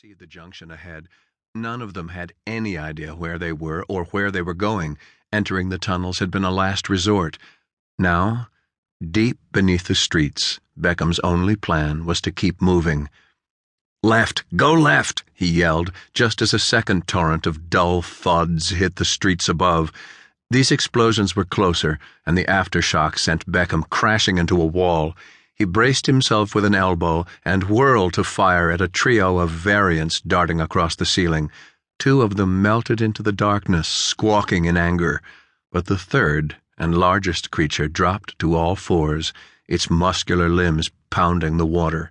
see the junction ahead. None of them had any idea where they were or where they were going. Entering the tunnels had been a last resort. Now, deep beneath the streets, Beckham's only plan was to keep moving. "Left! Go left!" he yelled, just as a second torrent of dull thuds hit the streets above. These explosions were closer, and the aftershock sent Beckham crashing into a wall. He braced himself with an elbow and whirled to fire at a trio of variants darting across the ceiling. Two of them melted into the darkness, squawking in anger, but the third and largest creature dropped to all fours, its muscular limbs pounding the water.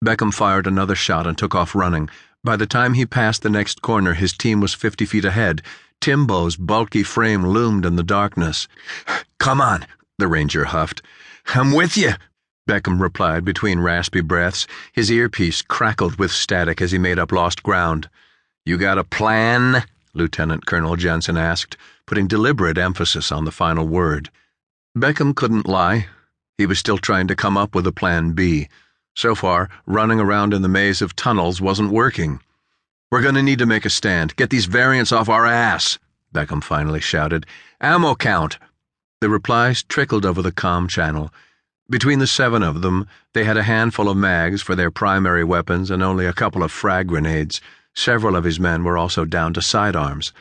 Beckham fired another shot and took off running. By the time he passed the next corner, his team was 50 feet ahead. Timbo's bulky frame loomed in the darkness. "Come on," the ranger huffed. "I'm with you," Beckham replied between raspy breaths. His earpiece crackled with static as he made up lost ground. "You got a plan?" Lieutenant Colonel Jensen asked, putting deliberate emphasis on the final word. Beckham couldn't lie. He was still trying to come up with a plan B. So far, running around in the maze of tunnels wasn't working. "We're going to need to make a stand. Get these variants off our ass," Beckham finally shouted. "Ammo count." The replies trickled over the comm channel. Between the 7 of them, they had a handful of mags for their primary weapons and only a couple of frag grenades. Several of his men were also down to sidearms.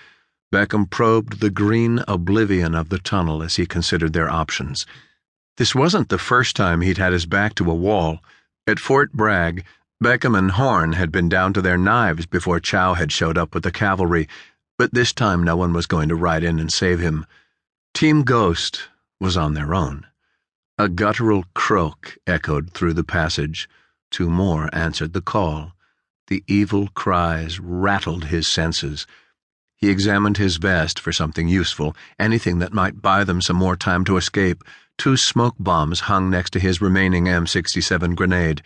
Beckham probed the green oblivion of the tunnel as he considered their options. This wasn't the first time he'd had his back to a wall. At Fort Bragg, Beckham and Horn had been down to their knives before Chow had showed up with the cavalry, but this time no one was going to ride in and save him. Team Ghost was on their own. A guttural croak echoed through the passage. 2 more answered the call. The evil cries rattled his senses. He examined his vest for something useful, anything that might buy them some more time to escape. 2 smoke bombs hung next to his remaining M67 grenade.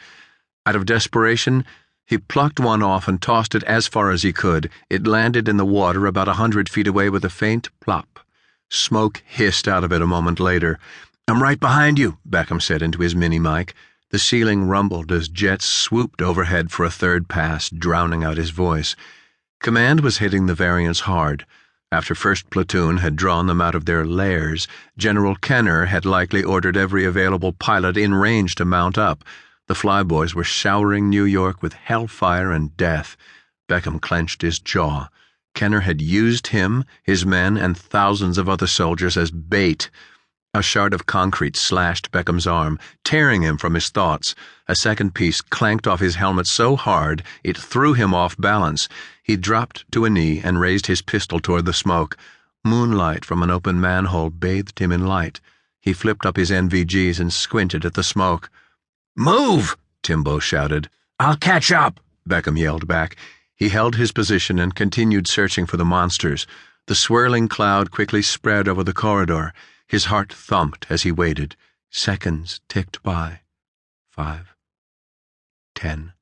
Out of desperation, he plucked one off and tossed it as far as he could. It landed in the water about 100 feet away with a faint plop. Smoke hissed out of it a moment later. "I'm right behind you," Beckham said into his mini-mic. The ceiling rumbled as jets swooped overhead for a third pass, drowning out his voice. Command was hitting the variants hard. After 1st Platoon had drawn them out of their lairs, General Kennor had likely ordered every available pilot in range to mount up. The flyboys were showering New York with hellfire and death. Beckham clenched his jaw. Kennor had used him, his men, and thousands of other soldiers as bait. A shard of concrete slashed Beckham's arm, tearing him from his thoughts. A second piece clanked off his helmet so hard it threw him off balance. He dropped to a knee and raised his pistol toward the smoke. Moonlight from an open manhole bathed him in light. He flipped up his NVGs and squinted at the smoke. "Move!" Timbo shouted. "I'll catch up!" Beckham yelled back. He held his position and continued searching for the monsters. The swirling cloud quickly spread over the corridor. His heart thumped as he waited. Seconds ticked by. 5. 10.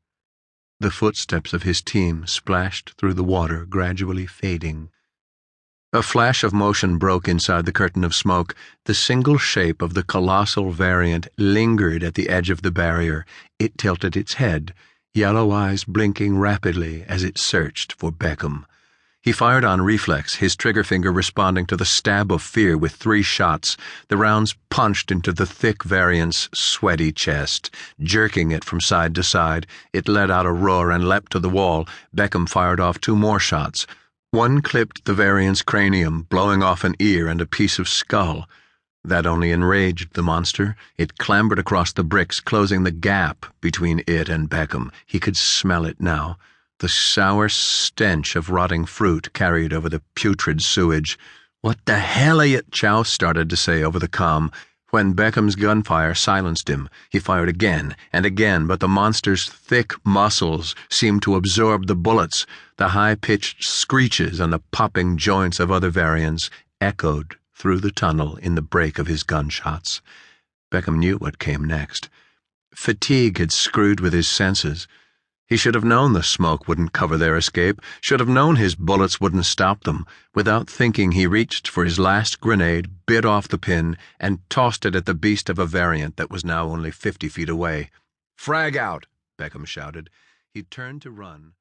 The footsteps of his team splashed through the water, gradually fading. A flash of motion broke inside the curtain of smoke. The single shape of the colossal variant lingered at the edge of the barrier. It tilted its head, yellow eyes blinking rapidly as it searched for Beckham. He fired on reflex, his trigger finger responding to the stab of fear with 3 shots. The rounds punched into the thick variant's sweaty chest, jerking it from side to side. It let out a roar and leapt to the wall. Beckham fired off 2 more shots. One clipped the variant's cranium, blowing off an ear and a piece of skull. That only enraged the monster. It clambered across the bricks, closing the gap between it and Beckham. He could smell it now. The sour stench of rotting fruit carried over the putrid sewage. "What the hell are you?" Chow started to say over the comm. When Beckham's gunfire silenced him, he fired again and again, but the monster's thick muscles seemed to absorb the bullets. The high-pitched screeches and the popping joints of other variants echoed through the tunnel in the break of his gunshots. Beckham knew what came next. Fatigue had screwed with his senses. He should have known the smoke wouldn't cover their escape, should have known his bullets wouldn't stop them. Without thinking, he reached for his last grenade, bit off the pin, and tossed it at the beast of a variant that was now only 50 feet away. "Frag out!" Beckham shouted. He turned to run,